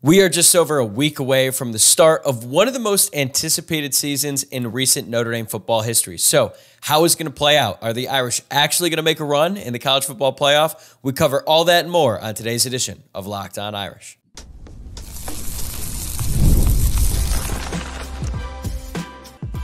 We are just over a week away from the start of one of the most anticipated seasons in recent Notre Dame football history. So, how is it going to play out? Are the Irish actually going to make a run in the college football playoff? We cover all that and more on today's edition of Locked On Irish.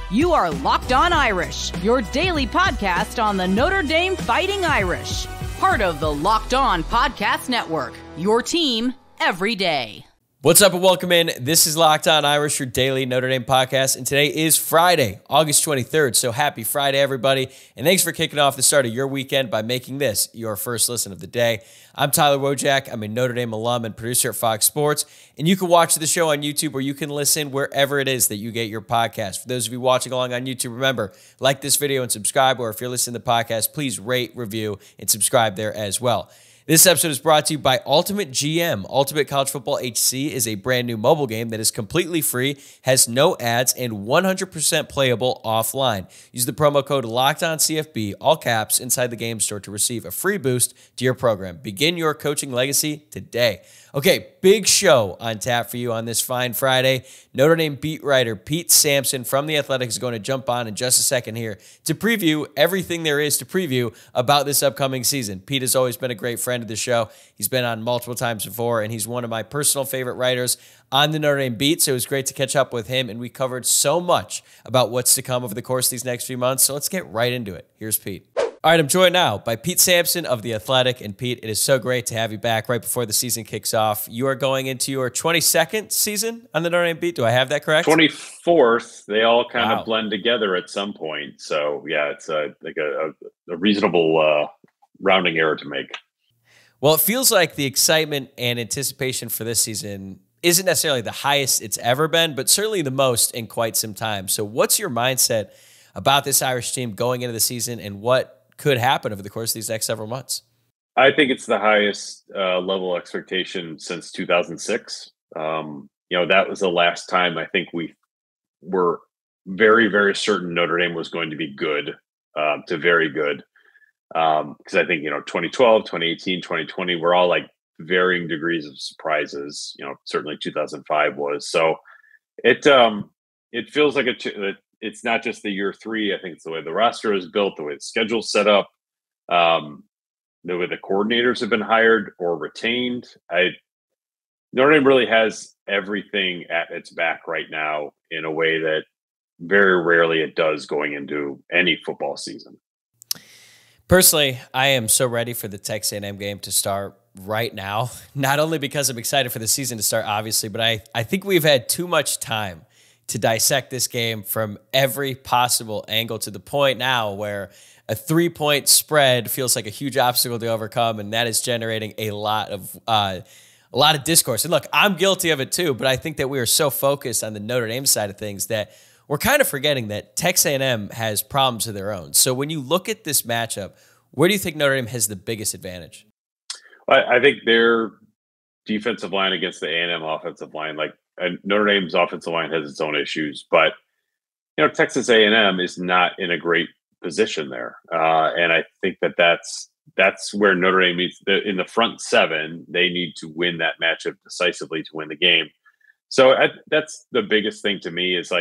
You are Locked On Irish, your daily podcast on the Notre Dame Fighting Irish. Part of the Locked On Podcast Network, your team every day. What's up and welcome in. This is Locked On Irish, your daily Notre Dame podcast, and today is Friday, August 23rd. So happy Friday, everybody, and thanks for kicking off the start of your weekend by making this your first listen of the day. I'm Tyler Wojciak. I'm a Notre Dame alum and producer at Fox Sports, and you can watch the show on YouTube or you can listen wherever it is that you get your podcast. For those of you watching along on YouTube, remember, like this video and subscribe, or if you're listening to the podcast, please rate, review, and subscribe there as well. This episode is brought to you by Ultimate GM. Ultimate College Football HC is a brand new mobile game that is completely free, has no ads, and 100% playable offline. Use the promo code LOCKEDONCFB, all caps, inside the game store to receive a free boost to your program. Begin your coaching legacy today. Okay, big show on tap for you on this fine Friday. Notre Dame beat writer Pete Sampson from The Athletic is going to jump on in just a second here to preview everything there is to preview about this upcoming season. Pete has always been a great friend of the show. He's been on multiple times before, and he's one of my personal favorite writers on the Notre Dame beat, so it was great to catch up with him, and we covered so much about what's to come over the course of these next few months, so let's get right into it. Here's Pete. All right, I'm joined now by Pete Sampson of The Athletic. And Pete, it is so great to have you back right before the season kicks off. You are going into your 22nd season on the Notre Dame beat. Do I have that correct? 24th. They all kind of blend together at some point. So, yeah, it's a reasonable rounding error to make. Well, it feels like the excitement and anticipation for this season isn't necessarily the highest it's ever been, but certainly the most in quite some time. So what's your mindset about this Irish team going into the season and what could happen over the course of these next several months? I think it's the highest level expectation since 2006. That was the last time I think we were very, very certain Notre Dame was going to be good to very good. Because I think, 2012, 2018, 2020 were all like varying degrees of surprises. Certainly 2005 was. So it feels like it's not just the year three. I think it's the way the roster is built, the way the schedule's set up, the way the coordinators have been hired or retained. Notre Dame really has everything at its back right now in a way that very rarely it does going into any football season. Personally, I am so ready for the Texas A&M game to start right now, not only because I'm excited for the season to start, obviously, but I think we've had too much time to dissect this game from every possible angle to the point now where a 3-point spread feels like a huge obstacle to overcome, and that is generating a lot of discourse. And look, I'm guilty of it too, but I think that we are so focused on the Notre Dame side of things that we're kind of forgetting that Texas A&M has problems of their own. So when you look at this matchup, where do you think Notre Dame has the biggest advantage? I think their defensive line against the A&M offensive line, and Notre Dame's offensive line has its own issues, but Texas A&M is not in a great position there, and I think that's where Notre Dame needs in the front seven. They need to win that matchup decisively to win the game. So that's the biggest thing to me is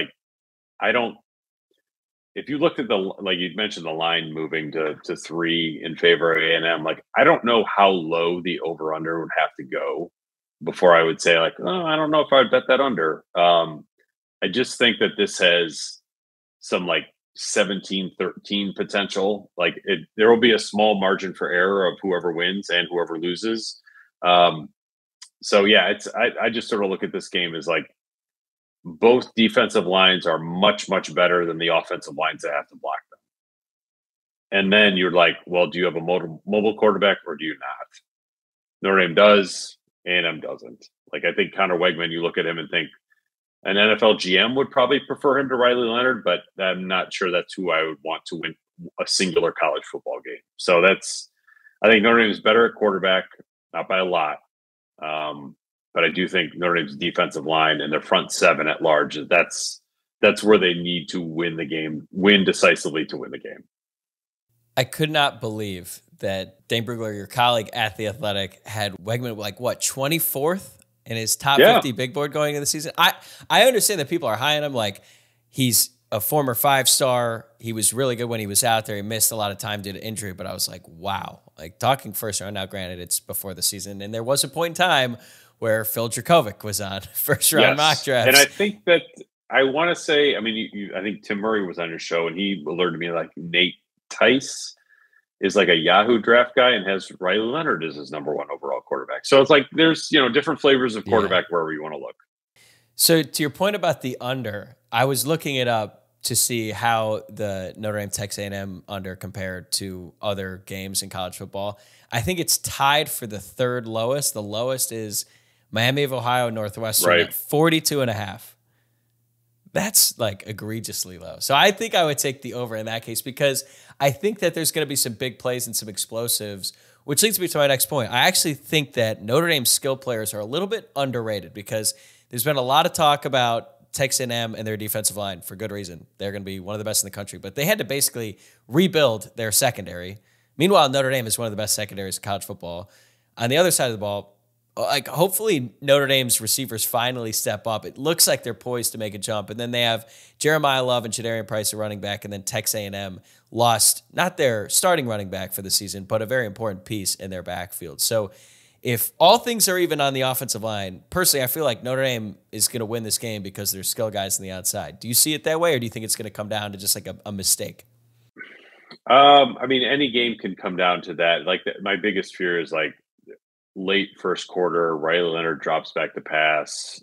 if you looked at you mentioned the line moving to 3 in favor of A&M, I don't know how low the over under would have to go before I would say I don't know if I'd bet that under. I just think that this has some 17-13 potential. There will be a small margin for error of whoever wins and whoever loses. So yeah, I just sort of look at this game as both defensive lines are much, much better than the offensive lines that have to block them. And then you're well, do you have a mobile quarterback or do you not? Notre Dame does. A&M doesn't. I think Connor Wegman, you look at him and think an NFL GM would probably prefer him to Riley Leonard, but I'm not sure that's who I would want to win a singular college football game. So I think Notre Dame is better at quarterback, not by a lot. But I do think Notre Dame's defensive line and their front seven at large, that's where they need to win the game, win decisively to win the game. I could not believe that Dane Brugler, your colleague at The Athletic, had Wegman 24th in his top 50 big board going into the season. I understand that people are high on him. Like, he's a former 5-star. He was really good when he was out there. He missed a lot of time due to injury, but I was like, wow. Like, talking first round, now granted it's before the season, and there was a point in time where Phil Dracovic was on first round mock drafts. And I think that I want to say, I mean, I think Tim Murray was on your show, and he alerted me like Nate Tice is like a Yahoo draft guy and has Riley Leonard as his number 1 overall quarterback. So it's like there's, different flavors of quarterback wherever you want to look. So to your point about the under, I was looking it up to see how the Notre Dame Texas A&M under compared to other games in college football. I think it's tied for the 3rd lowest. The lowest is Miami of Ohio Northwestern at 42.5. That's like egregiously low. So I think I would take the over in that case, because I think that there's going to be some big plays and some explosives, which leads me to my next point. I actually think that Notre Dame's skill players are a little bit underrated, because there's been a lot of talk about Texas A&M and their defensive line for good reason. They're going to be one of the best in the country, but they had to basically rebuild their secondary. Meanwhile, Notre Dame is one of the best secondaries in college football. On the other side of the ball, like, hopefully Notre Dame's receivers finally step up. It looks like they're poised to make a jump. And then they have Jeremiah Love and Jadarian Price, a running back, and then Texas A&M lost not their starting running back for the season, but a very important piece in their backfield. So if all things are even on the offensive line, personally, I feel like Notre Dame is going to win this game because there's skill guys on the outside. Do you see it that way, or do you think it's going to come down to just like a mistake? I mean, any game can come down to that. Like, my biggest fear is like late first quarter, Riley Leonard drops back to pass.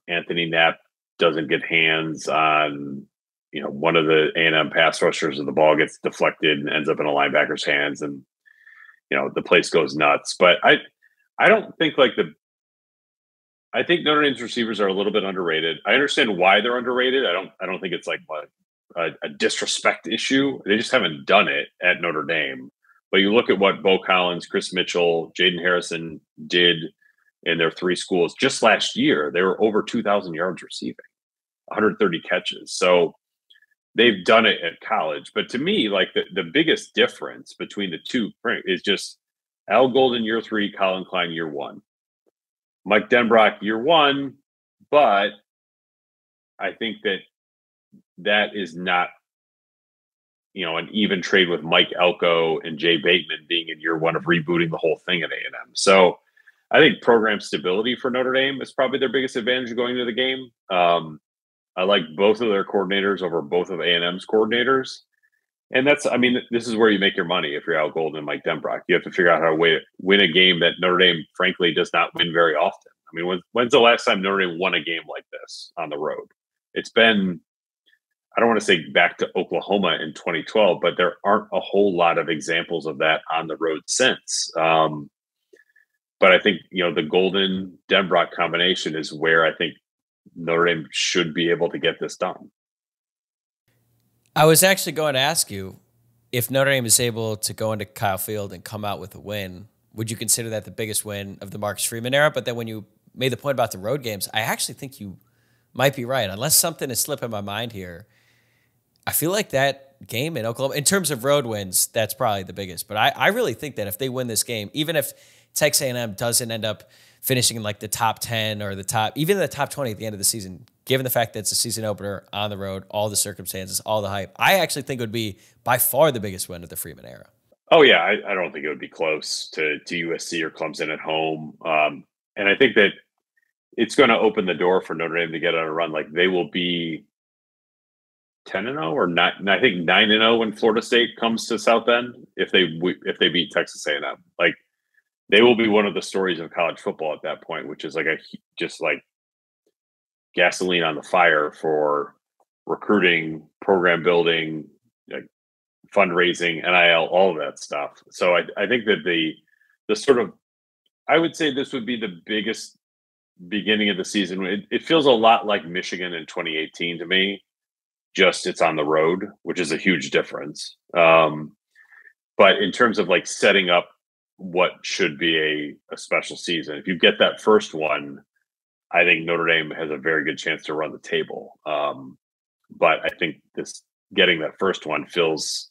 Anthony Knapp doesn't get hands on, one of the A&M pass rushers, and the ball gets deflected and ends up in a linebacker's hands, and the place goes nuts. But I don't think I think Notre Dame's receivers are a little bit underrated. I understand why they're underrated. I don't think it's like a disrespect issue. They just haven't done it at Notre Dame. But you look at what Bo Collins, Chris Mitchell, Jaden Harrison did in their 3 schools just last year. They were over 2,000 yards receiving, 130 catches. So they've done it at college. But to me, like, the biggest difference between the two is just Al Golden year 3, Colin Klein year 1. Mike Denbrock year 1, but I think that is not an even trade with Mike Elko and Jay Bateman being in year 1 of rebooting the whole thing at A&M. So I think program stability for Notre Dame is probably their biggest advantage going into the game. I like both of their coordinators over both of A&M's coordinators. And this is where you make your money if you're Al Golden and Mike Denbrock. You have to figure out how to win a game that Notre Dame, frankly, does not win very often. I mean, when's the last time Notre Dame won a game like this on the road? It's been, I don't want to say back to Oklahoma in 2012, but there aren't a whole lot of examples of that on the road since. But I think, the Golden Denbrock combination is where I think Notre Dame should be able to get this done. I was actually going to ask you, if Notre Dame is able to go into Kyle Field and come out with a win, would you consider that the biggest win of the Marcus Freeman era? But then when you made the point about the road games, I actually think you might be right. Unless something is slipping my mind here, I feel like that game in Oklahoma, in terms of road wins, that's probably the biggest. But I really think that if they win this game, even if Texas A&M doesn't end up finishing in like the top 10 or even the top 20 at the end of the season, given the fact that it's a season opener on the road, all the circumstances, all the hype, I actually think it would be by far the biggest win of the Freeman era. Oh, yeah. I don't think it would be close to USC or Clemson at home. And I think that it's going to open the door for Notre Dame to get on a run. Like, they will be 10-0 or not. I think 9-0 when Florida State comes to South Bend if they beat Texas A&M. Like, they will be one of the stories of college football at that point, which is like just like gasoline on the fire for recruiting, program building, like fundraising, NIL, all of that stuff. So I think that the sort of, I would say this would be the biggest beginning of the season. It feels a lot like Michigan in 2018 to me. Just it's on the road, which is a huge difference. But in terms of like setting up what should be a special season, if you get that first one, I think Notre Dame has a very good chance to run the table. But I think getting that first one feels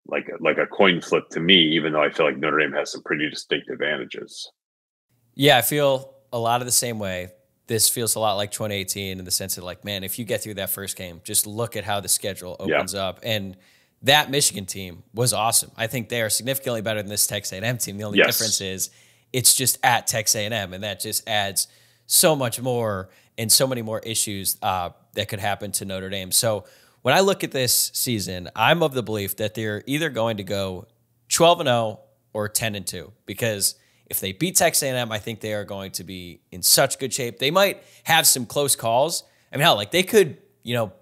like a coin flip to me, even though I feel like Notre Dame has some pretty distinct advantages. Yeah, I feel a lot of the same way. This feels a lot like 2018 in the sense of like, man, if you get through that first game, just look at how the schedule opens up. And that Michigan team was awesome. I think they are significantly better than this Texas A&M team. The only difference is it's just at Texas A&M, and that just adds so much more and so many more issues that could happen to Notre Dame. So when I look at this season, I'm of the belief that they're either going to go 12-0 or 10-2, because if they beat Texas A&M, I think they are going to be in such good shape. They might have some close calls. I mean, hell, like they could,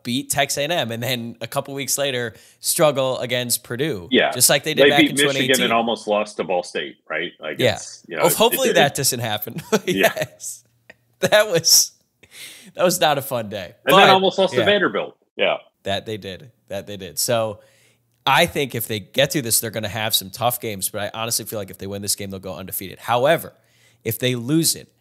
beat Texas A&M and then a couple weeks later struggle against Purdue. Yeah, just like they did back in 2018. They beat Michigan and almost lost to Ball State, right? Like, hopefully that doesn't happen. Yes, that was not a fun day. And then almost lost to Vanderbilt. Yeah, that they did. So I think if they get through this, they're going to have some tough games, but I honestly feel like if they win this game, they'll go undefeated. However, if they lose it,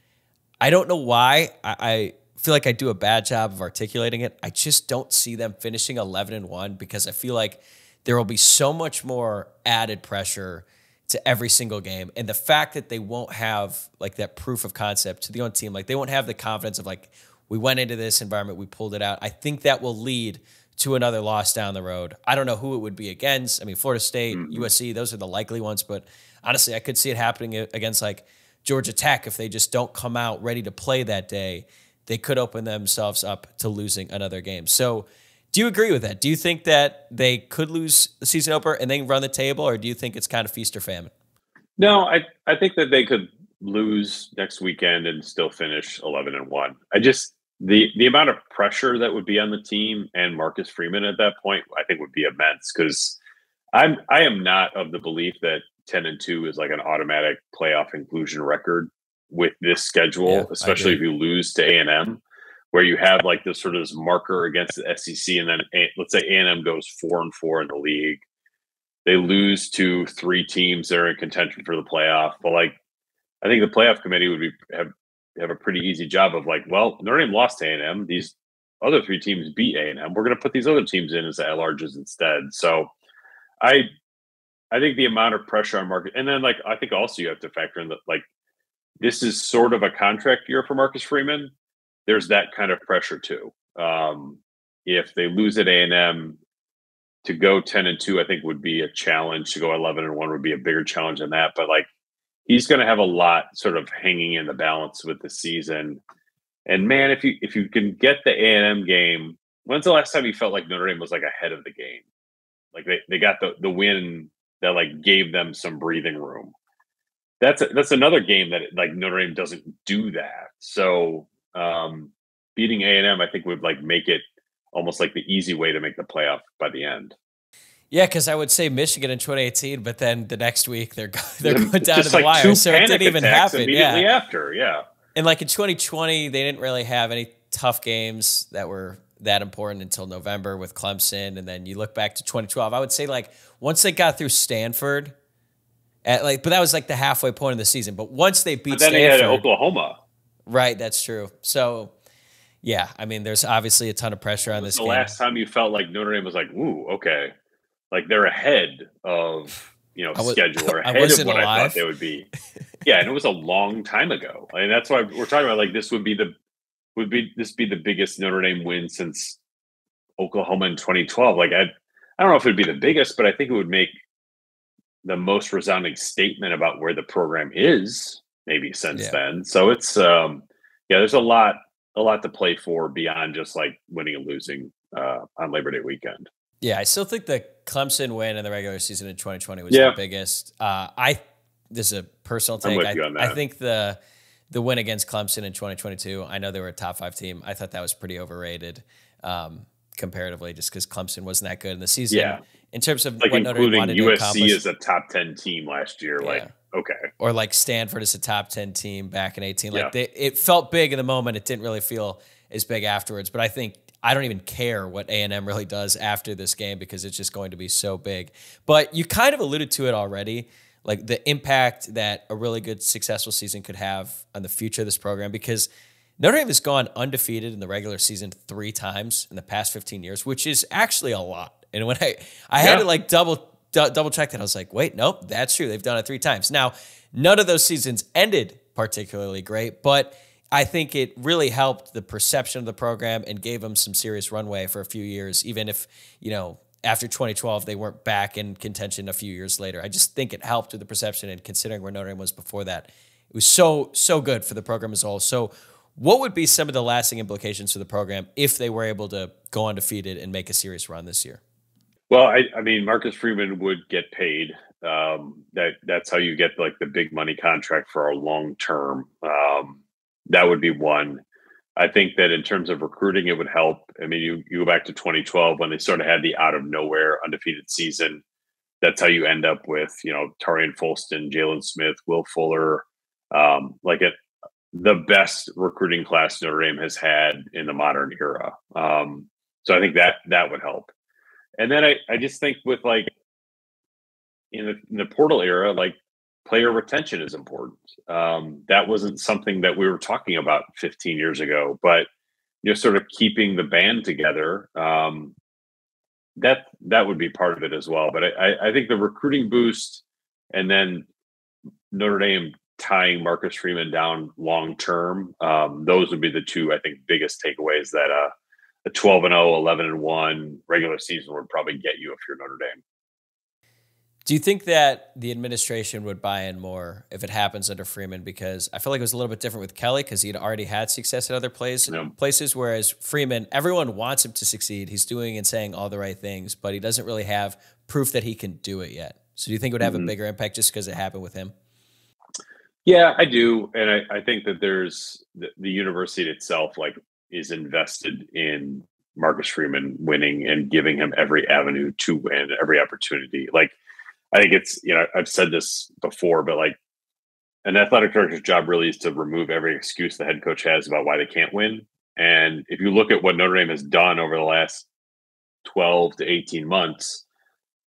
I don't know why. I feel like I do a bad job of articulating it. I just don't see them finishing 11-1 because I feel like there will be so much more added pressure to every single game. And the fact that they won't have like that proof of concept to the own team, like they won't have the confidence of like, we went into this environment, we pulled it out. I think that will lead to another loss down the road. I don't know who it would be against. I mean, Florida State, USC, those are the likely ones. But honestly, I could see it happening against like Georgia Tech if they just don't come out ready to play that day. They could open themselves up to losing another game. So do you agree with that? Do you think that they could lose the season opener and then run the table, or do you think it's kind of feast or famine? No, I think that they could lose next weekend and still finish 11-1. I just the amount of pressure that would be on the team and Marcus Freeman at that point, I think would be immense, because I am not of the belief that 10-2 is like an automatic playoff inclusion record with this schedule, especially if you lose to A&M, where you have like this sort of marker against the SEC, and then let's say A&M goes 4-4 in the league. They lose to 3 teams that are in contention for the playoff. But like, I think the playoff committee would have a pretty easy job of like, well, Notre Dame lost to A&M. These other 3 teams beat A&M. We're going to put these other teams in as at-larges instead. So I think the amount of pressure on Marcus, and then like I think also you have to factor in that like this is sort of a contract year for Marcus Freeman. There's that kind of pressure too. If they lose at A&M, to go 10-2, I think would be a challenge. To go 11-1 would be a bigger challenge than that. But like, he's going to have a lot sort of hanging in the balance with the season. And man, if you can get the A&M game, when's the last time you felt like Notre Dame was like ahead of the game? Like they got the win that like gave them some breathing room. That's another game that like Notre Dame doesn't do that. So beating A&M, I think would like make it almost like the easy way to make the playoff by the end. Yeah, because I would say Michigan in 2018, but then the next week they're going down to the like wire, so it didn't even happen. Immediately after, and like in 2020, they didn't really have any tough games that were that important until November with Clemson, and then you look back to 2012. I would say like once they got through Stanford, but that was like the halfway point of the season. But once they beat Stanford, they had Oklahoma. Right, that's true. So. Yeah, I mean, there's obviously a ton of pressure on this game. The last time you felt like Notre Dame was like, ooh, okay. Like they're ahead of, schedule or ahead of what I thought they would be. Yeah, and it was a long time ago. I mean, that's why we're talking about like this would be the biggest Notre Dame win since Oklahoma in 2012. Like I don't know if it would be the biggest, but I think it would make the most resounding statement about where the program is maybe since then. So it's there's a lot to play for beyond just like winning and losing on Labor Day weekend. Yeah, I still think the Clemson win in the regular season in 2020 was the biggest. This is a personal take. I'm with you on that. I think the win against Clemson in 2022, I know they were a top 5 team. I thought that was pretty overrated comparatively, just because Clemson wasn't that good in the season. Yeah. In terms of like what Notre Dame wanted to accomplish. USC as a top 10 team last year, like okay, or like Stanford as a top 10 team back in 18. Like it felt big in the moment. It didn't really feel as big afterwards. But I don't even care what A&M really does after this game because it's just going to be so big. But you kind of alluded to it already, like the impact that a really good, successful season could have on the future of this program, because Notre Dame has gone undefeated in the regular season 3 times in the past 15 years, which is actually a lot. And when I had to like double check that, I was like, wait, nope, that's true. They've done it 3 times. Now, none of those seasons ended particularly great, but I think it really helped the perception of the program and gave them some serious runway for a few years, even if, after 2012, they weren't back in contention a few years later. I just think it helped with the perception, and considering where Notre Dame was before that, it was so good for the program as a whole. So what would be some of the lasting implications for the program if they were able to go undefeated and make a serious run this year? Well, I mean, Marcus Freeman would get paid. That's how you get like the big money contract for a long term. That would be one. I think that in terms of recruiting, it would help. I mean, you go back to 2012 when they sort of had the out of nowhere undefeated season. That's how you end up with, Tarian Folston, Jalen Smith, Will Fuller, the best recruiting class Notre Dame has had in the modern era. So I think that would help. And then I just think with like in the portal era, like player retention is important. That wasn't something that we were talking about 15 years ago, but sort of keeping the band together, that would be part of it as well. But I think the recruiting boost and then Notre Dame tying Marcus Freeman down long term, those would be the two, I think, biggest takeaways that a 12-0, 11-1 regular season would probably get you if you're Notre Dame. Do you think that the administration would buy in more if it happens under Freeman? Because I feel like it was a little bit different with Kelly because he'd already had success at other places, whereas Freeman, everyone wants him to succeed. He's doing and saying all the right things, but he doesn't really have proof that he can do it yet. So do you think it would have a bigger impact just because it happened with him? Yeah, I do. And I think that there's the university itself, like, is invested in Marcus Freeman winning and giving him every avenue to win, every opportunity. Like, I think it's, I've said this before, but like an athletic director's job really is to remove every excuse the head coach has about why they can't win. And if you look at what Notre Dame has done over the last 12 to 18 months,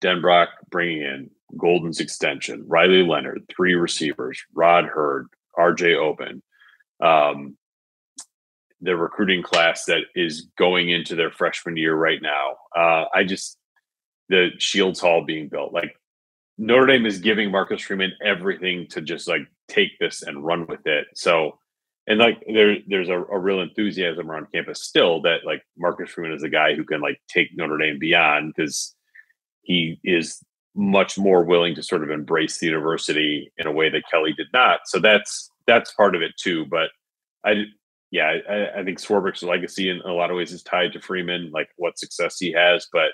Denbrock bringing in Golden's extension, Riley Leonard, 3 receivers, Rod Hurd, RJ Open, the recruiting class that is going into their freshman year right now. The Shields Hall being built, like, Notre Dame is giving Marcus Freeman everything to just like take this and run with it. So, and like there's a real enthusiasm around campus still that like Marcus Freeman is a guy who can like take Notre Dame beyond because he is much more willing to sort of embrace the university in a way that Kelly did not. So that's part of it too. But I think Swarbrick's legacy in a lot of ways is tied to Freeman, like what success he has. But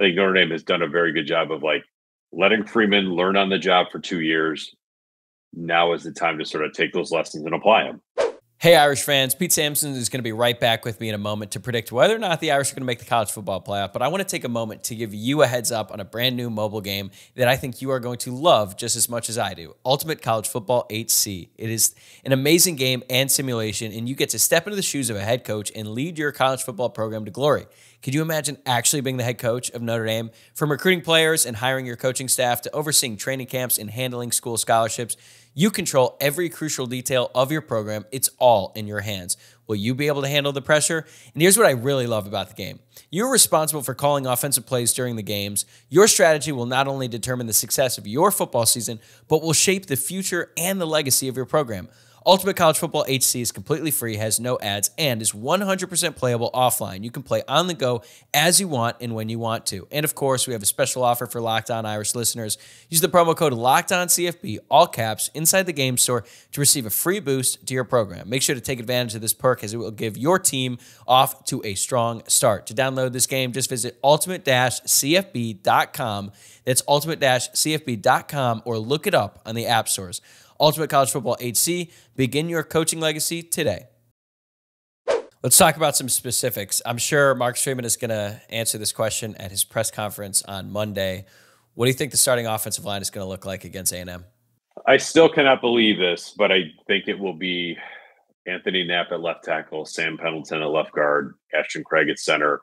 I think Notre Dame has done a very good job of like letting Freeman learn on the job for 2 years. Now is the time to sort of take those lessons and apply them. Hey, Irish fans, Pete Sampson is going to be right back with me in a moment to predict whether or not the Irish are going to make the college football playoff. But I want to take a moment to give you a heads up on a brand new mobile game that I think you are going to love just as much as I do. Ultimate College Football HC. It is an amazing game and simulation, and you get to step into the shoes of a head coach and lead your college football program to glory. Could you imagine actually being the head coach of Notre Dame? From recruiting players and hiring your coaching staff to overseeing training camps and handling school scholarships, you control every crucial detail of your program. It's all in your hands. Will you be able to handle the pressure? And here's what I really love about the game. You're responsible for calling offensive plays during the games. Your strategy will not only determine the success of your football season, but will shape the future and the legacy of your program. Ultimate College Football HC is completely free, has no ads, and is 100% playable offline. You can play on the go as you want and when you want to. And of course, we have a special offer for Locked On Irish listeners. Use the promo code LOCKEDONCFB, all caps, inside the game store to receive a free boost to your program. Make sure to take advantage of this perk as it will give your team off to a strong start. To download this game, just visit ultimate-cfb.com. That's ultimate-cfb.com or look it up on the app stores. Ultimate College Football HC. Begin your coaching legacy today. Let's talk about some specifics. I'm sure Marcus Freeman is going to answer this question at his press conference on Monday. What do you think the starting offensive line is going to look like against A&M? I still cannot believe this, but I think it will be Anthony Knapp at left tackle, Sam Pendleton at left guard, Ashton Craig at center,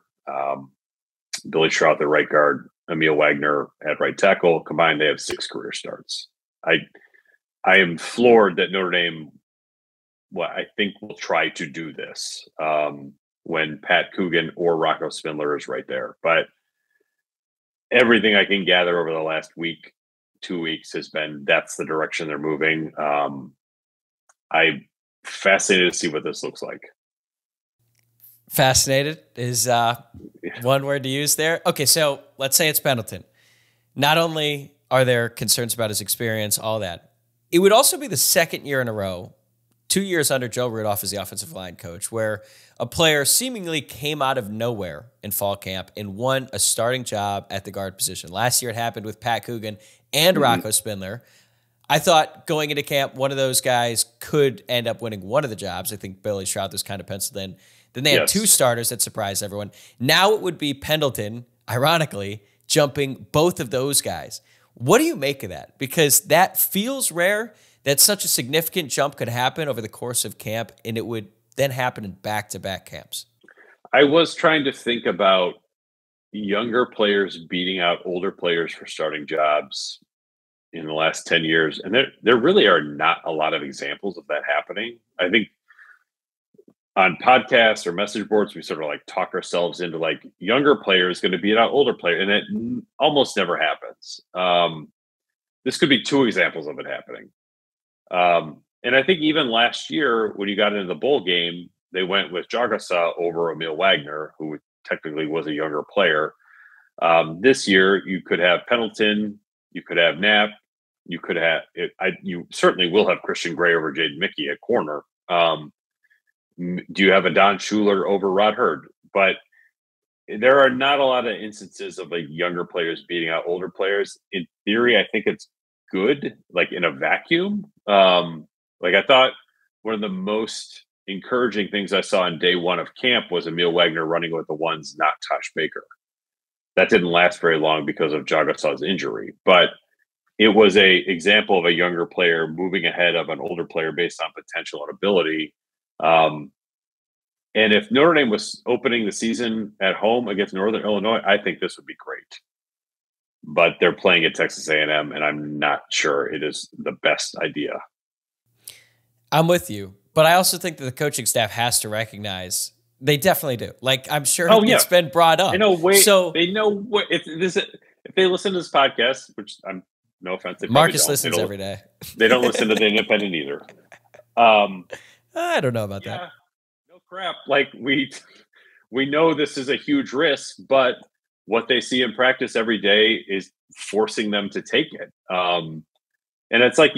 Billy Shaw at the right guard, Emil Wagner at right tackle. Combined, they have 6 career starts. I am floored that Notre Dame, I think, will try to do this when Pat Coogan or Rocco Spindler is right there. But everything I can gather over the last week, 2 weeks has been that's the direction they're moving. I'm fascinated to see what this looks like. Fascinated is one word to use there. Okay, so let's say it's Pendleton. Not only are there concerns about his experience, all that, it would also be the second year in a row, 2 years under Joe Rudolph as the offensive line coach, where a player seemingly came out of nowhere in fall camp and won a starting job at the guard position. Last year it happened with Pat Coogan and Rocco Spindler. I thought going into camp, one of those guys could end up winning one of the jobs. I think Billy Stroud was kind of penciled in. Then they had two starters that surprised everyone. Now it would be Pendleton, ironically, jumping both of those guys. What do you make of that? Because that feels rare that such a significant jump could happen over the course of camp, and it would then happen in back-to-back camps. I was trying to think about younger players beating out older players for starting jobs in the last 10 years. And there really are not a lot of examples of that happening. I think on podcasts or message boards, we sort of like talk ourselves into like younger players going to beat out older players, and it almost never happens. This could be two examples of it happening. And I think even last year, when you got into the bowl game, they went with Jagasa over Emil Wagner, who technically was a younger player. This year, you could have Pendleton, you could have Knapp, you could have you certainly will have Christian Gray over Jaden Mickey at corner. Do you have a Don Schuler over Rod Hurd? But there are not a lot of instances of like younger players beating out older players. In theory, I think it's good, like in a vacuum. Like I thought one of the most encouraging things I saw on day one of camp was Emil Wagner running with the ones, not Tosh Baker. That didn't last very long because of Jagasa's injury, but it was a example of a younger player moving ahead of an older player based on potential and ability. And if Notre Dame was opening the season at home against Northern Illinois, I think this would be great. But they're playing at Texas A&M, and I'm not sure it is the best idea. I'm with you, but I also think that the coaching staff has to recognize they definitely do. Like, I'm sure it's been brought up. They know if they listen to this podcast, which I'm no offense. Marcus listens every day. They don't listen to the Independent either. I don't know about that. No crap. Like we know this is a huge risk, but what they see in practice every day is forcing them to take it. And it's like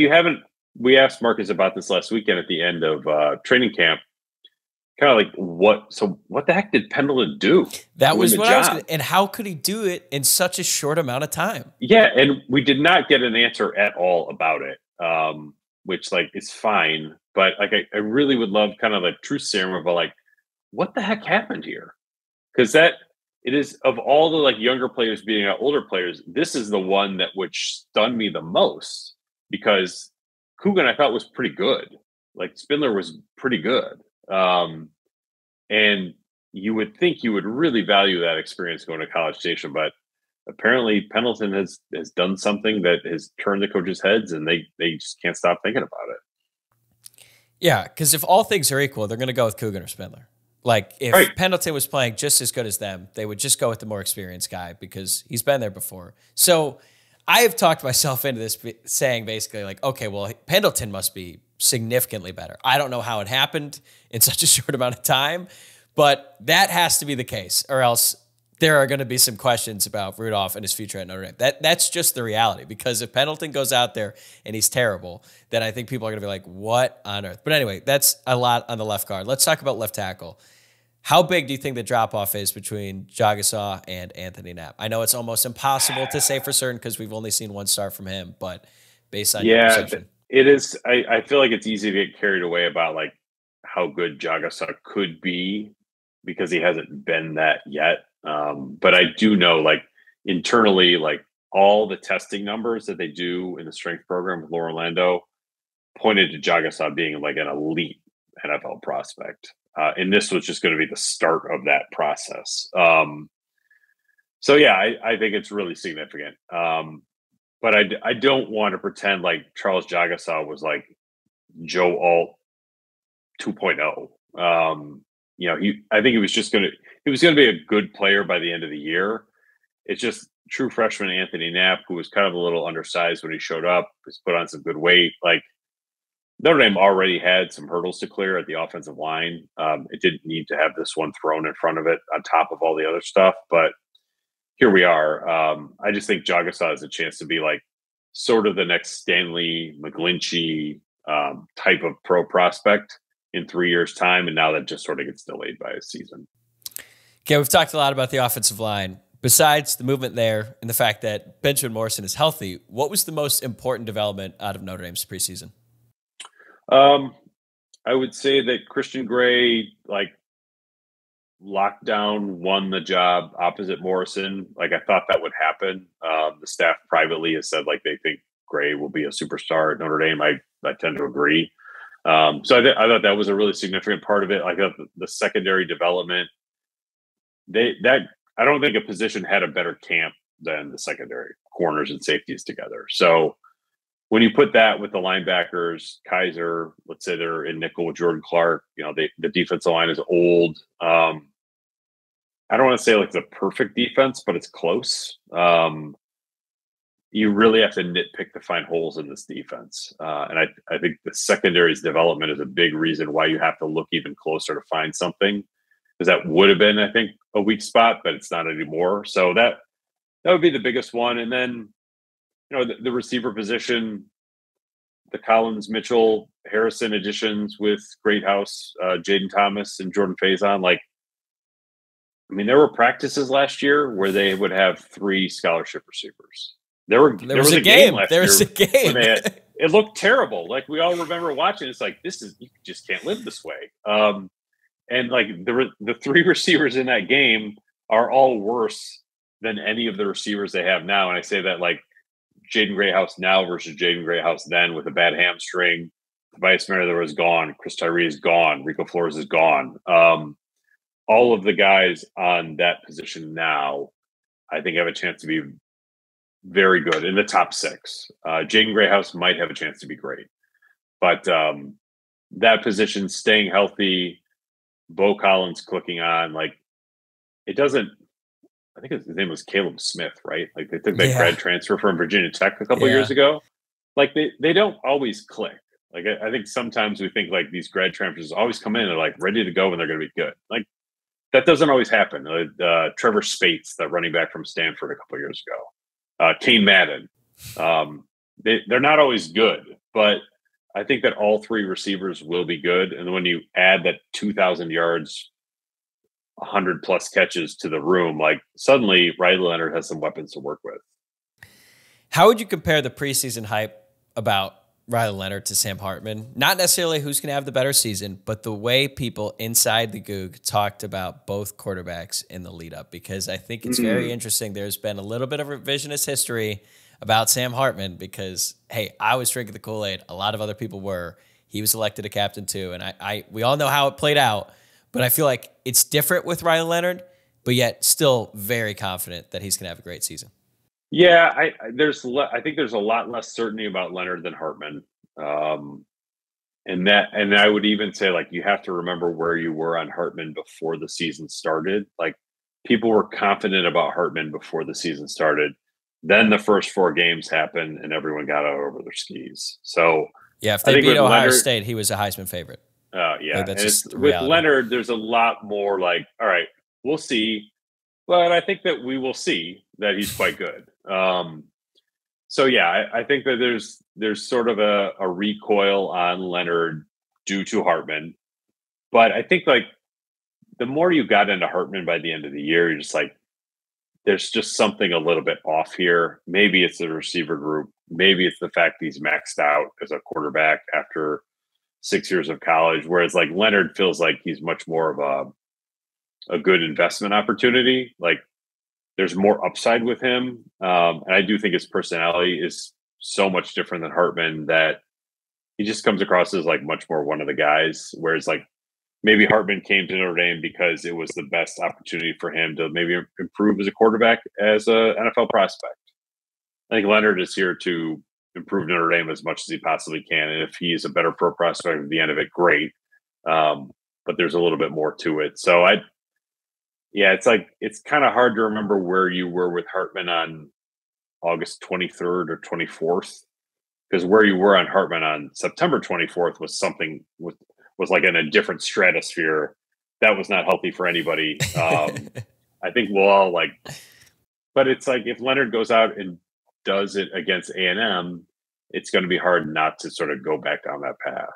we asked Marcus about this last weekend at the end of training camp. Kind of like what the heck did Pendleton do? That was what I was going to, and how could he do it in such a short amount of time? Yeah, and we did not get an answer at all about it, which like is fine. But like I really would love kind of a truth serum about like what the heck happened here? Because it is, of all the like younger players beating out older players, this is the one that would stun me the most, because Coogan I thought was pretty good. Like Spindler was pretty good. And you would think you would really value that experience going to College Station, but apparently Pendleton has done something that has turned the coaches' heads, and they just can't stop thinking about it. Yeah, because if all things are equal, they're going to go with Coogan or Spindler. Like if Pendleton was playing just as good as them, they would just go with the more experienced guy because he's been there before. So I have talked myself into this saying basically like, okay, well, Pendleton must be significantly better. I don't know how it happened in such a short amount of time, but that has to be the case, or else there are going to be some questions about Rudolph and his future at Notre Dame. That's just the reality, because if Pendleton goes out there and he's terrible, then I think people are going to be like, what on earth? But anyway, that's a lot on the left guard. Let's talk about left tackle. How big do you think the drop-off is between Jagasaw and Anthony Knapp? I know it's almost impossible to say for certain because we've only seen one start from him, but based on your perception. It is. I feel like it's easy to get carried away about like how good Jagasaw could be because he hasn't been that yet. But I do know, like internally, like all the testing numbers that they do in the strength program with Laura Orlando pointed to Jagasaw being like an elite NFL prospect. And this was just going to be the start of that process. So yeah, I think it's really significant. But I don't want to pretend like Charles Jagasaw was like Joe Alt 2.0. I think he was going to be a good player by the end of the year. It's just true freshman Anthony Knapp, who was kind of a little undersized when he showed up, has put on some good weight. Like Notre Dame already had some hurdles to clear at the offensive line. It didn't need to have this one thrown in front of it on top of all the other stuff, but here we are. I just think Jagasaw has a chance to be like sort of the next Stanley McGlinchey type of pro prospect in 3 years' time, and now that just sort of gets delayed by a season. Okay, we've talked a lot about the offensive line. Besides the movement there and the fact that Benjamin Morrison is healthy, what was the most important development out of Notre Dame's preseason? I would say that Christian Gray, like, lockdown won the job opposite Morrison. Like, I thought that would happen. The staff privately has said like they think Gray will be a superstar at Notre Dame. I tend to agree. So I thought that was a really significant part of it. Like the secondary development, I don't think a position had a better camp than the secondary corners and safeties together. So when you put that with the linebackers, Kaiser, let's say they're in nickel with Jordan Clark, the defensive line is old. I don't want to say like the perfect defense, but it's close. You really have to nitpick to find holes in this defense. And I think the secondary's development is a big reason why you have to look even closer to find something, because that would have been, I think, a weak spot, but it's not anymore. So that would be the biggest one. And then, the receiver position, the Collins, Mitchell, Harrison additions with Greathouse, Jaden Thomas, and Jordan Faison. Like, I mean, there were practices last year where they would have 3 scholarship receivers. There was a game last year. There was a game. It looked terrible. Like, we all remember watching. It's like, you just can't live this way. And like the 3 receivers in that game are all worse than any of the receivers they have now. And I say that like Jaden Greathouse now versus Jaden Greathouse then, with a bad hamstring. Tobias Merriweather is gone. Chris Tyree is gone. Rico Flores is gone. All of the guys on that position now, I think, have a chance to be very good in the top 6. Jaden Greathouse might have a chance to be great. But that position, staying healthy, Bo Collins clicking on, like, it doesn't – I think his name was Caleb Smith, right? Like, they took that grad transfer from Virginia Tech a couple years ago. Like, they don't always click. Like, I think sometimes we think, like, these grad transfers always come in and they're, like, ready to go and they're going to be good. Like, that doesn't always happen. Trevor Spates, that running back from Stanford a couple years ago. Kane Madden. They're not always good, but I think that all 3 receivers will be good. And when you add that 2,000 yards, 100-plus catches to the room, like, suddenly Riley Leonard has some weapons to work with. How would you compare the preseason hype about Riley Leonard to Sam Hartman? Not necessarily who's going to have the better season, but the way people inside the Goog talked about both quarterbacks in the lead up, because I think it's very interesting. There's been a little bit of revisionist history about Sam Hartman because, hey, I was drinking the Kool-Aid. A lot of other people were. He was elected a captain too. And we all know how it played out, but I feel like it's different with Riley Leonard, but yet still very confident that he's going to have a great season. Yeah, I think there's a lot less certainty about Leonard than Hartman. And I would even say, like, you have to remember where you were on Hartman before the season started. Like, people were confident about Hartman before the season started. Then the first 4 games happened and everyone got out over their skis. So yeah, if they beat Ohio State, he was a Heisman favorite. Yeah, that's just with Leonard, there's a lot more like, all right, we'll see. But I think that we will see that he's quite good. So yeah, I think that there's sort of a recoil on Leonard due to Hartman. But I think, like, the more you got into Hartman by the end of the year, you're just like, there's just something a little bit off here. Maybe it's the receiver group. Maybe it's the fact he's maxed out as a quarterback after 6 years of college. Whereas, like, Leonard feels like he's much more of a good investment opportunity. Like, there's more upside with him. And I do think his personality is so much different than Hartman that he just comes across as, like, much more one of the guys. Whereas, like, maybe Hartman came to Notre Dame because it was the best opportunity for him to maybe improve as a quarterback, as an NFL prospect. I think Leonard is here to improve Notre Dame as much as he possibly can. And if he's a better pro prospect at the end of it, great. But there's a little bit more to it. So it's kind of hard to remember where you were with Hartman on August 23rd or 24th. because where you were on Hartman on September 24th was like in a different stratosphere. That was not healthy for anybody. I think we'll all but it's like if Leonard goes out and does it against A&M, it's going to be hard not to sort of go back down that path.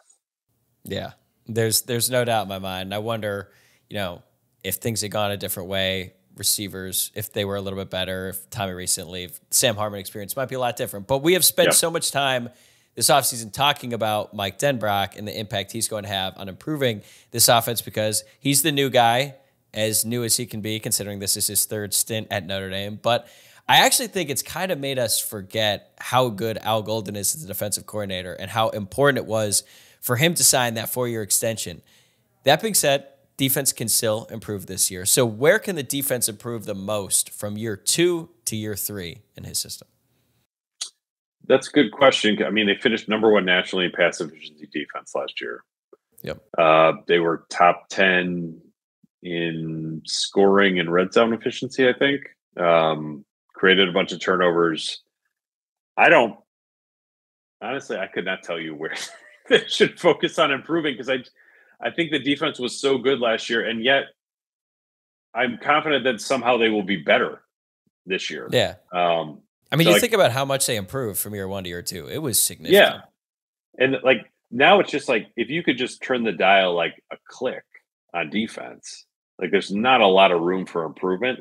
Yeah, there's no doubt in my mind. I wonder, if things had gone a different way, receivers, if they were a little bit better, if Tommy recently, if Sam Hartman experience might be a lot different. But we have spent so much time this offseason talking about Mike Denbrock and the impact he's going to have on improving this offense because he's the new guy, as new as he can be, considering this is his third stint at Notre Dame. But I actually think it's kind of made us forget how good Al Golden is as a defensive coordinator and how important it was for him to sign that 4-year extension. That being said, defense can still improve this year. So where can the defense improve the most from year 2 to year 3 in his system? That's a good question. I mean, they finished number 1 nationally in pass efficiency defense last year. Yep. They were top 10 in scoring and red zone efficiency, I think. Created a bunch of turnovers. Honestly, I could not tell you where they should focus on improving because I think the defense was so good last year, and yet I'm confident that somehow they will be better this year. Yeah. I mean, think about how much they improved from year 1 to year 2. It was significant. Yeah. And now it's just if you could just turn the dial a click on defense, there's not a lot of room for improvement.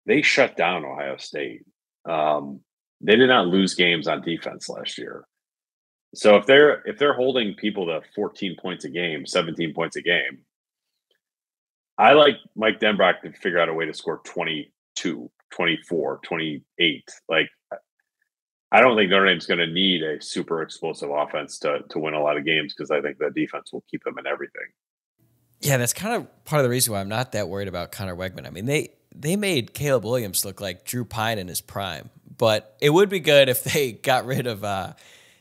They shut down Ohio State. They did not lose games on defense last year. So if they're holding people to 14 points a game, 17 points a game, I like Mike Denbrock to figure out a way to score 22, 24, 28. I don't think Notre Dame's going to need a super explosive offense to win a lot of games because I think the defense will keep them in everything. Yeah, that's kind of part of the reason why I'm not that worried about Connor Wegman. I mean, they made Caleb Williams look like Drew Pine in his prime, but it would be good if they got rid of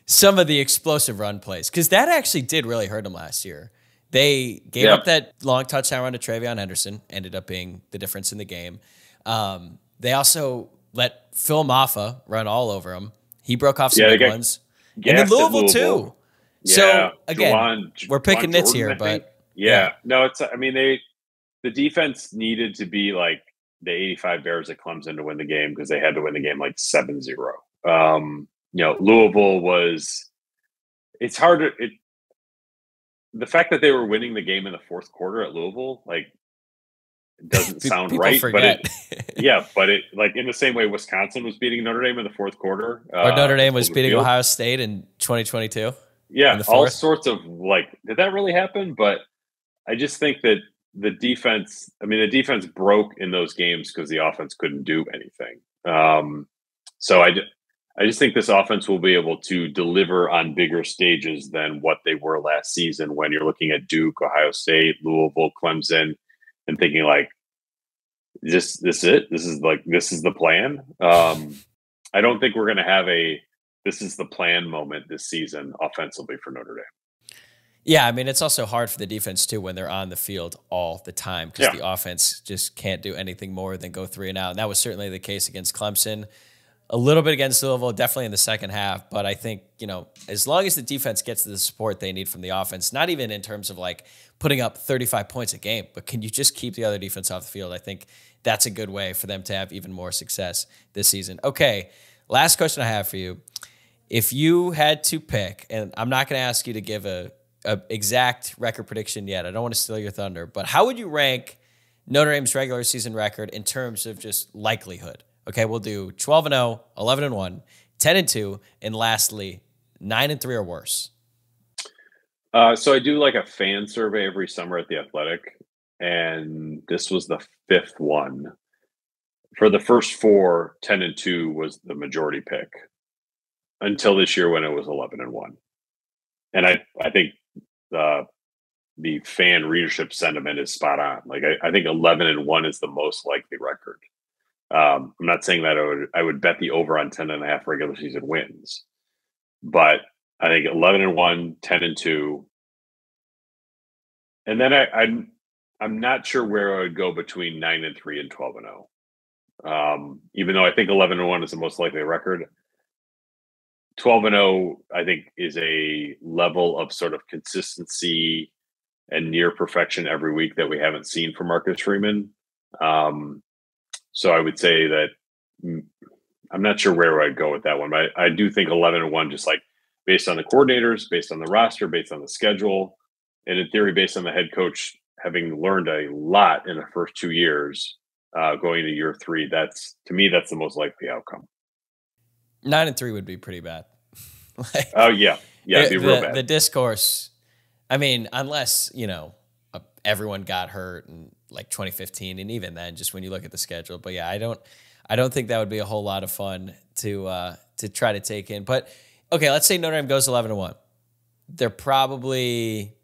some of the explosive run plays because that actually did really hurt them last year. They gave up that long touchdown run to Travion Henderson, ended up being the difference in the game. They also let Phil Maffa run all over him. He broke off some big ones. And then Louisville too. Yeah. So again, we're picking nits here, but no, the defense needed to be like the 85 Bears at Clemson to win the game because they had to win the game 7-0. Louisville was, it's harder. The fact that they were winning the game in the fourth quarter at Louisville, it doesn't sound right, forget. but it in the same way Wisconsin was beating Notre Dame in the fourth quarter. Or Notre Dame was beating Ohio State in 2022. Yeah, all sorts of did that really happen? But I just think that the defense broke in those games because the offense couldn't do anything. So I just think this offense will be able to deliver on bigger stages than what they were last season when you're looking at Duke, Ohio State, Louisville, Clemson, and thinking this is it? This is the plan. I don't think we're going to have this is the plan moment this season offensively for Notre Dame. Yeah, I mean, it's also hard for the defense, too, when they're on the field all the time because the offense just can't do anything more than go 3 and out. And that was certainly the case against Clemson, a little bit against Louisville, definitely in the second half. But I think, as long as the defense gets the support they need from the offense, not even in terms of putting up 35 points a game, but can you just keep the other defense off the field? I think that's a good way for them to have even more success this season. Okay, last question I have for you. If you had to pick, and I'm not going to ask you to give a exact record prediction yet. I don't want to steal your thunder, but how would you rank Notre Dame's regular season record in terms of just likelihood? Okay, we'll do 12-0, 11-1, 10-2, and lastly, 9-3 or worse. So I do a fan survey every summer at The Athletic, and this was the 5th one. For the first 4, 10-2 was the majority pick until this year when it was 11-1. And I think the fan readership sentiment is spot on. I think 11-1 is the most likely record. I'm not saying that I would bet the over on 10.5 regular season wins, but I think 11-1, 10-2, and then I'm not sure where I would go between 9-3 and 12-0. Even though I think 11-1 is the most likely record, 12-0, I think, is a level of sort of consistency and near perfection every week that we haven't seen from Marcus Freeman. So I would say that I'm not sure where I'd go with that one, but I do think 11-1, just like based on the coordinators, based on the roster, based on the schedule, and in theory, based on the head coach having learned a lot in the first 2 years, going into year 3, to me, that's the most likely outcome. 9-3 would be pretty bad. Oh yeah, it'd be real bad. The discourse. I mean, unless everyone got hurt in like 2015, and even then, just when you look at the schedule. But yeah, I don't think that would be a whole lot of fun to try to take in. But okay, let's say Notre Dame goes 11-1. They're probably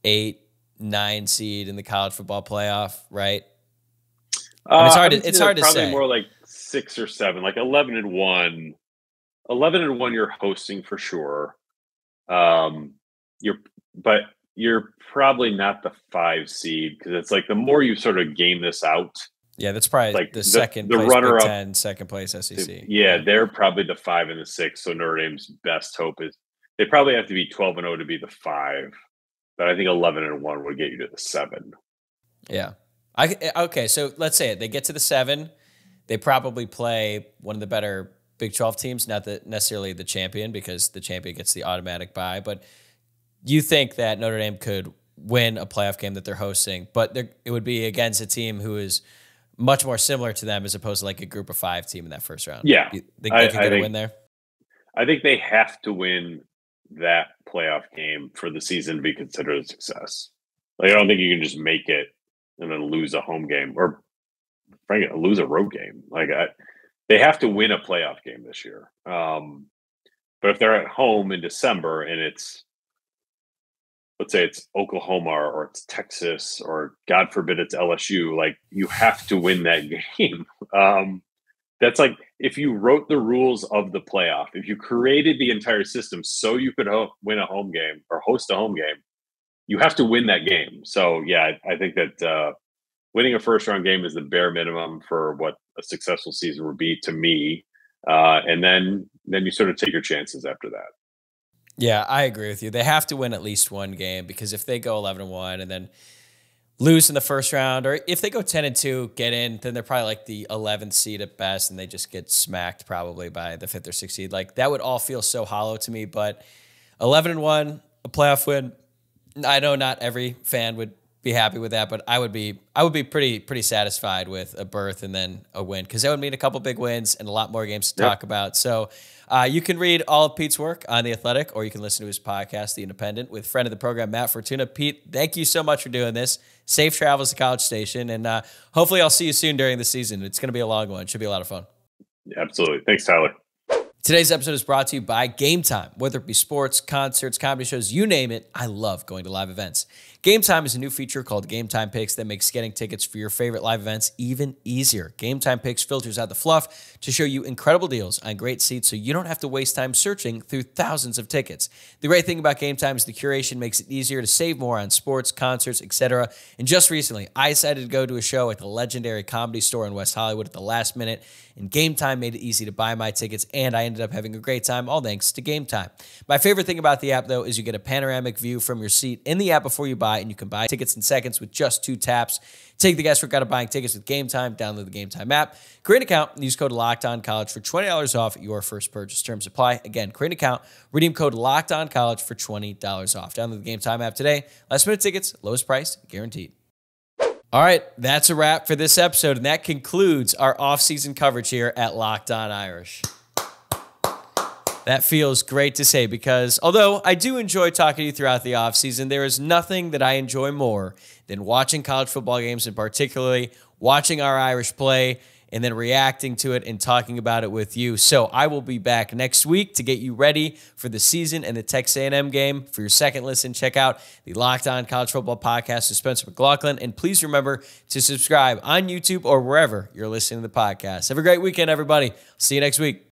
8-9 seed in the college football playoff, right? It's hard to say. Probably more like 6 or 7, like 11-1. 11-1, you're hosting for sure. You're probably not the 5 seed, because it's like the more you sort of game this out. Yeah, that's probably like the second the place runner Big up, Ten, second place SEC. Yeah, they're probably the 5 and the 6. So Notre Dame's best hope is they probably have to be 12-0 to be the 5. But I think 11-1 would get you to the 7. Yeah. Okay, so let's say they get to the 7. They probably play one of the better Big 12 teams, not necessarily the champion, because the champion gets the automatic bye. But you think that Notre Dame could win a playoff game that they're hosting, but it would be against a team who is much more similar to them as opposed to like a group of 5 team in that first round. Yeah. They could get a win there? I think they have to win that playoff game for the season to be considered a success. Like, I don't think you can just make it and then lose a home game, or frankly, lose a road game. Like, they have to win a playoff game this year. But if they're at home in December and it's, let's say it's Oklahoma or it's Texas or God forbid it's LSU, like, you have to win that game. That's like if you wrote the rules of the playoff, if you created the entire system so you could win a home game or host a home game, you have to win that game. So yeah, I think that winning a first round game is the bare minimum for what a successful season would be to me. And then you sort of take your chances after that. Yeah, I agree with you. They have to win at least one game, because if they go 11-1 and then lose in the first round, or if they go 10-2, get in, then they're probably like the 11th seed at best, and they just get smacked probably by the 5th or 6th seed. Like, that would all feel so hollow to me. But 11-1, a playoff win. I know not every fan would be happy with that, but I would be pretty satisfied with a berth and then a win, because that would mean a couple big wins and a lot more games to talk about. So you can read all of Pete's work on The Athletic, or you can listen to his podcast, The Independent, with friend of the program, Matt Fortuna. Pete, thank you so much for doing this. Safe travels to College Station, and hopefully I'll see you soon during the season. It's going to be a long one. It should be a lot of fun. Absolutely. Thanks, Tyler. Today's episode is brought to you by Gametime. Whether it be sports, concerts, comedy shows, you name it, I love going to live events. Gametime is a new feature called Gametime Picks that makes getting tickets for your favorite live events even easier. Gametime Picks filters out the fluff to show you incredible deals on great seats, so you don't have to waste time searching through thousands of tickets. The great thing about Gametime is the curation makes it easier to save more on sports, concerts, etc. And just recently, I decided to go to a show at the legendary Comedy Store in West Hollywood at the last minute, and Gametime made it easy to buy my tickets, and I ended up having a great time, all thanks to Gametime. My favorite thing about the app, though, is you get a panoramic view from your seat in the app before you buy, and you can buy tickets in seconds with just 2 taps. Take the guesswork out of buying tickets with Gametime. Download the Gametime app, create an account, and use code LOCKEDONCollege for $20 off your first purchase. Terms apply. Again, create an account, redeem code LOCKEDONCollege for $20 off. Download the Gametime app today. Last minute tickets, lowest price guaranteed. All right, that's a wrap for this episode, and that concludes our off-season coverage here at Locked On Irish. That feels great to say, because although I do enjoy talking to you throughout the offseason, there is nothing that I enjoy more than watching college football games, and particularly watching our Irish play and then reacting to it and talking about it with you. So I will be back next week to get you ready for the season and the Texas A&M game. For your second listen, check out the Locked On College Football Podcast with Spencer McLaughlin. And please remember to subscribe on YouTube or wherever you're listening to the podcast. Have a great weekend, everybody. See you next week.